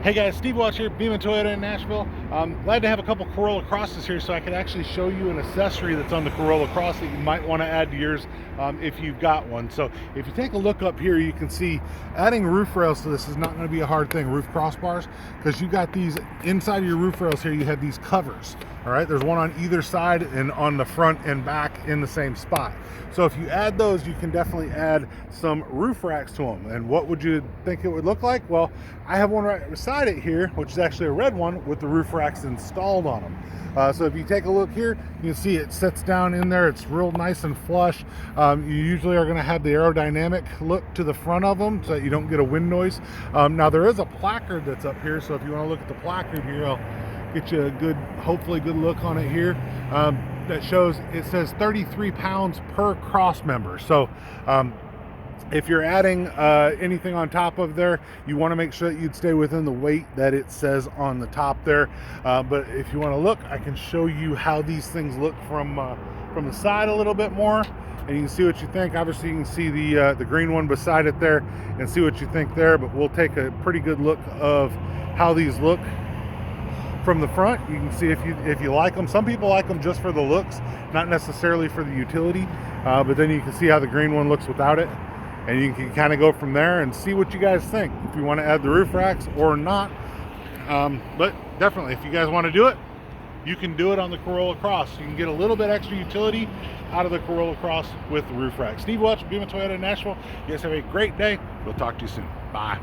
Hey guys, Steve Watch here, Beaman Toyota in Nashville. I'm glad to have a couple Corolla Crosses here so I could actually show you an accessory that's on the Corolla Cross that you might want to add to yours if you've got one. So if you take a look up here, you can see adding roof rails to this is not going to be a hard thing, roof crossbars, because you got these inside of your roof rails here, you have these covers. All right, there's one on either side and on the front and back in the same spot. So if you add those, you can definitely add some roof racks to them. And what would you think it would look like? Well, I have one right beside it here, which is actually a red one with the roof racks installed on them. So if you take a look here, you can see it sits down in there. It's real nice and flush. You usually are going to have the aerodynamic look to the front of them so that you don't get a wind noise. Now there is a placard that's up here, so if you want to look at the placard here, I'll get you a good, hopefully good look on it here. That shows, it says 33 pounds per cross member. So if you're adding anything on top of there, you want to make sure that you'd stay within the weight that it says on the top there. But if you want to look, I can show you how these things look from the side a little bit more, and you can see what you think. Obviously, you can see the green one beside it there and see what you think there. But we'll take a pretty good look of how these look from the front. You can see if you like them. Some people like them just for the looks, not necessarily for the utility. But then you can see how the green one looks without it. And you can kind of go from there and see what you guys think, if you want to add the roof racks or not. But definitely, if you guys want to do it, you can do it on the Corolla Cross. You can get a little bit extra utility out of the Corolla Cross with the roof rack. Steve Watch, Beaman Toyota in Nashville. You guys have a great day. We'll talk to you soon. Bye.